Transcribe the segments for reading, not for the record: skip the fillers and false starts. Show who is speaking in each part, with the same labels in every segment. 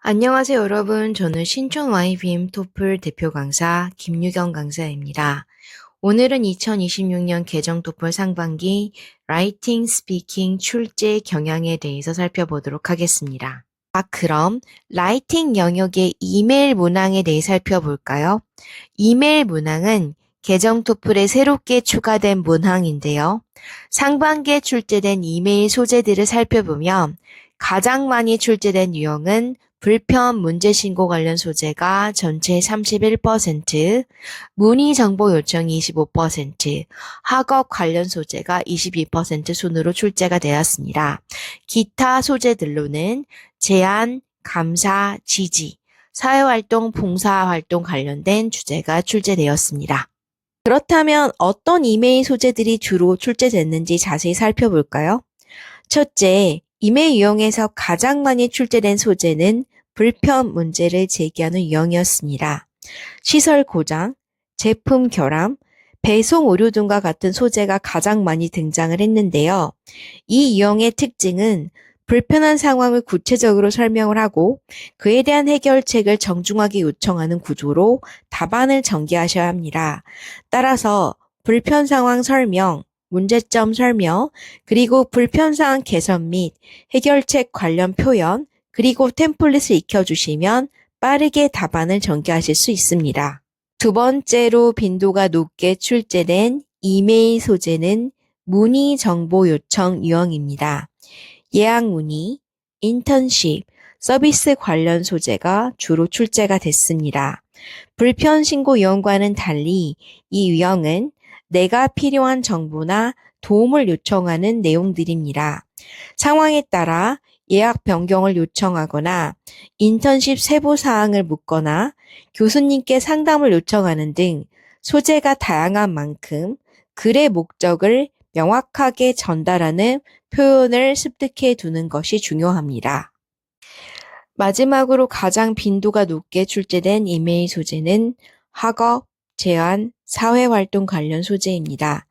Speaker 1: 안녕하세요, 여러분. 저는 신촌 YBM 토플 대표 강사 김유경 강사입니다. 오늘은 2026년 개정 토플 상반기 라이팅, 스피킹, 출제 경향에 대해서 살펴보도록 하겠습니다. 그럼 라이팅 영역의 이메일 문항에 대해 살펴볼까요? 이메일 문항은 개정 토플에 새롭게 추가된 문항인데요. 상반기에 출제된 이메일 소재들을 살펴보면 가장 많이 출제된 유형은 불편 문제 신고 관련 소재가 전체 31%, 문의 정보 요청이 25%, 학업 관련 소재가 22% 순으로 출제가 되었습니다. 기타 소재들로는 제안, 감사, 지지, 사회활동, 봉사활동 관련된 주제가 출제되었습니다. 그렇다면 어떤 이메일 소재들이 주로 출제됐는지 자세히 살펴볼까요? 첫째, 이메일 유형에서 가장 많이 출제된 소재는 불편 문제를 제기하는 유형이었습니다. 시설 고장, 제품 결함, 배송 오류 등과 같은 소재가 가장 많이 등장을 했는데요. 이 유형의 특징은 불편한 상황을 구체적으로 설명을 하고 그에 대한 해결책을 정중하게 요청하는 구조로 답안을 전개하셔야 합니다. 따라서 불편 상황 설명, 문제점 설명, 그리고 불편사항 개선 및 해결책 관련 표현, 그리고 템플릿을 익혀주시면 빠르게 답안을 전개하실 수 있습니다. 두 번째로 빈도가 높게 출제된 이메일 소재는 문의 정보 요청 유형입니다. 예약 문의, 인턴십, 서비스 관련 소재가 주로 출제가 됐습니다. 불편 신고 유형과는 달리 이 유형은 내가 필요한 정보나 도움을 요청하는 내용들입니다. 상황에 따라 예약 변경을 요청하거나 인턴십 세부 사항을 묻거나 교수님께 상담을 요청하는 등 소재가 다양한 만큼 글의 목적을 명확하게 전달하는 표현을 습득해 두는 것이 중요합니다. 마지막으로 가장 빈도가 높게 출제된 이메일 소재는 학업, 제안, 사회활동 관련 소재입니다.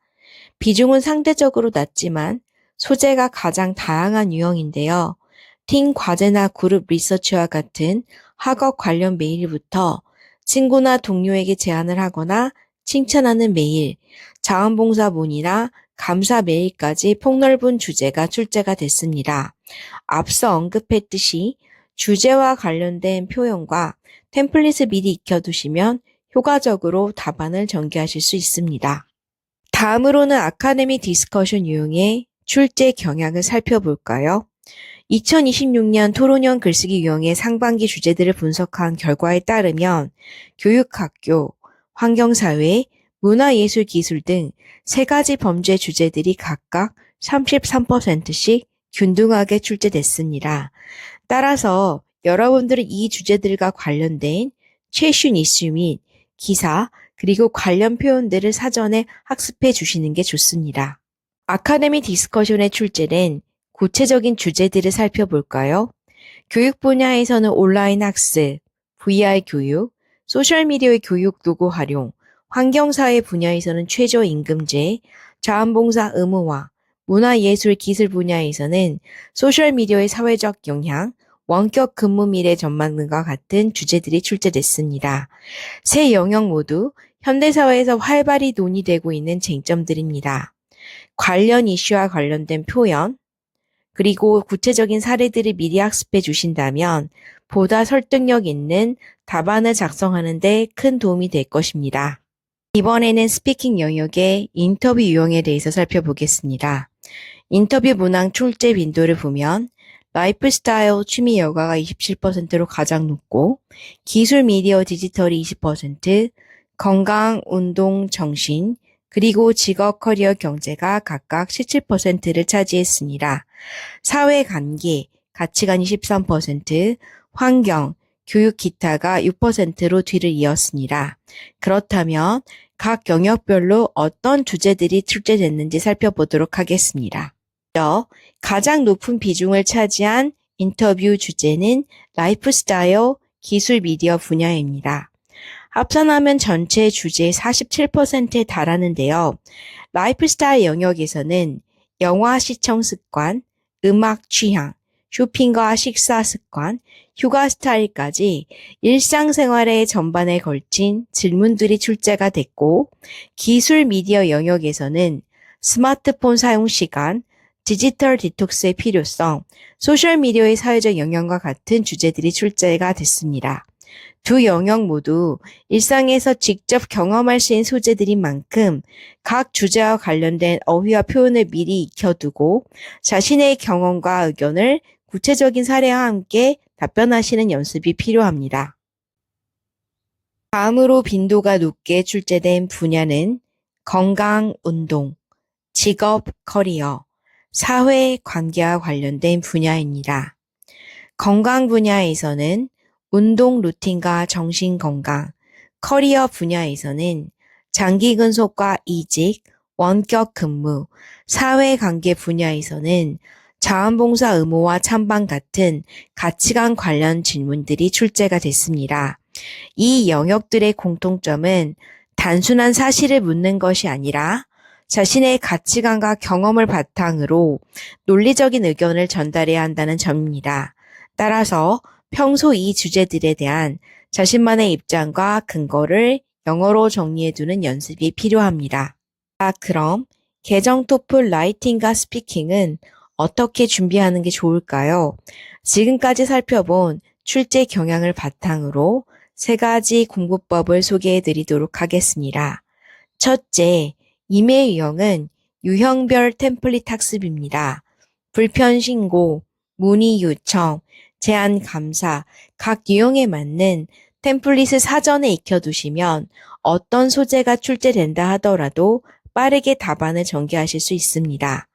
Speaker 1: 비중은 상대적으로 낮지만 소재가 가장 다양한 유형인데요. 팀 과제나 그룹 리서치와 같은 학업 관련 메일부터 친구나 동료에게 제안을 하거나 칭찬하는 메일, 자원봉사 문의나 감사 메일까지 폭넓은 주제가 출제가 됐습니다. 앞서 언급했듯이 주제와 관련된 표현과 템플릿을 미리 익혀두시면 효과적으로 답안을 전개하실 수 있습니다. 다음으로는 아카데미 디스커션 유형의 출제 경향을 살펴볼까요? 2026년 토론형 글쓰기 유형의 상반기 주제들을 분석한 결과에 따르면 교육학교, 환경사회, 문화예술기술 등 세 가지 범죄 주제들이 각각 33%씩 균등하게 출제됐습니다. 따라서 여러분들은 이 주제들과 관련된 최신 이슈 및 기사, 그리고 관련 표현들을 사전에 학습해 주시는 게 좋습니다. 아카데미 디스커션에 출제된 구체적인 주제들을 살펴볼까요? 교육 분야에서는 온라인 학습, VR 교육, 소셜미디어의 교육 도구 활용, 환경사회 분야에서는 최저임금제, 자원봉사 의무화, 문화예술 기술 분야에서는 소셜미디어의 사회적 영향, 원격 근무 미래 전망 등과 같은 주제들이 출제됐습니다. 세 영역 모두 현대사회에서 활발히 논의되고 있는 쟁점들입니다. 관련 이슈와 관련된 표현, 그리고 구체적인 사례들을 미리 학습해 주신다면 보다 설득력 있는 답안을 작성하는 데 큰 도움이 될 것입니다. 이번에는 스피킹 영역의 인터뷰 유형에 대해서 살펴보겠습니다. 인터뷰 문항 출제 빈도를 보면 라이프 스타일 취미 여가가 27%로 가장 높고 기술 미디어 디지털이 20%, 건강, 운동, 정신, 그리고 직업 커리어 경제가 각각 17%를 차지했습니다. 사회관계, 가치관이 13%, 환경, 교육 기타가 6%로 뒤를 이었습니다. 그렇다면 각 영역별로 어떤 주제들이 출제됐는지 살펴보도록 하겠습니다. 먼저 가장 높은 비중을 차지한 인터뷰 주제는 라이프 스타일, 기술 미디어 분야입니다. 합산하면 전체 주제의 47%에 달하는데요. 라이프 스타일 영역에서는 영화 시청 습관, 음악 취향, 쇼핑과 식사 습관, 휴가 스타일까지 일상생활의 전반에 걸친 질문들이 출제가 됐고, 기술 미디어 영역에서는 스마트폰 사용 시간, 디지털 디톡스의 필요성, 소셜미디어의 사회적 영향과 같은 주제들이 출제가 됐습니다. 두 영역 모두 일상에서 직접 경험할 수 있는 소재들인 만큼 각 주제와 관련된 어휘와 표현을 미리 익혀두고 자신의 경험과 의견을 구체적인 사례와 함께 답변하시는 연습이 필요합니다. 다음으로 빈도가 높게 출제된 분야는 건강, 운동, 직업, 커리어, 사회, 관계와 관련된 분야입니다. 건강 분야에서는 운동 루틴과 정신 건강, 커리어 분야에서는 장기 근속과 이직, 원격 근무, 사회관계 분야에서는 자원봉사 의무와 찬반 같은 가치관 관련 질문들이 출제가 됐습니다. 이 영역들의 공통점은 단순한 사실을 묻는 것이 아니라 자신의 가치관과 경험을 바탕으로 논리적인 의견을 전달해야 한다는 점입니다. 따라서 평소 이 주제들에 대한 자신만의 입장과 근거를 영어로 정리해두는 연습이 필요합니다. 그럼 개정 토플 라이팅과 스피킹은 어떻게 준비하는 게 좋을까요? 지금까지 살펴본 출제 경향을 바탕으로 세 가지 공부법을 소개해 드리도록 하겠습니다. 첫째, 이메일 유형은 유형별 템플릿 학습입니다. 불편 신고, 문의 요청, 제안 감사, 각 유형에 맞는 템플릿을 사전에 익혀두시면 어떤 소재가 출제된다 하더라도 빠르게 답안을 전개하실 수 있습니다.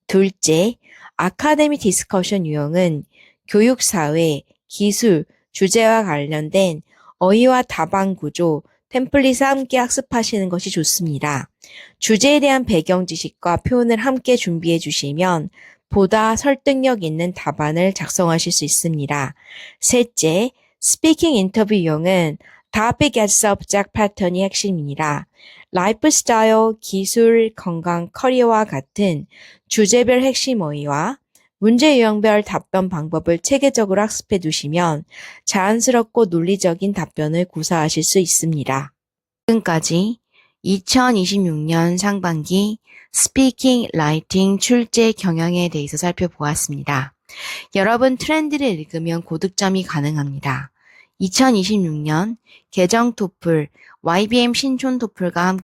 Speaker 1: 둘째, 아카데미 디스커션 유형은 교육, 사회, 기술, 주제와 관련된 어휘와 답안 구조, 템플릿을 함께 학습하시는 것이 좋습니다. 주제에 대한 배경 지식과 표현을 함께 준비해 주시면 보다 설득력 있는 답안을 작성하실 수 있습니다. 셋째, 스피킹 인터뷰 유형은 topic as subject 패턴이 핵심입니다. 라이프 스타일, 기술, 건강, 커리어와 같은 주제별 핵심 어휘와 문제 유형별 답변 방법을 체계적으로 학습해 두시면 자연스럽고 논리적인 답변을 구사하실 수 있습니다. 지금까지 2026년 상반기 스피킹, 라이팅 출제 경향에 대해서 살펴보았습니다. 여러분 트렌드를 읽으면 고득점이 가능합니다. 2026년 개정 토플, YBM 신촌 토플과 함께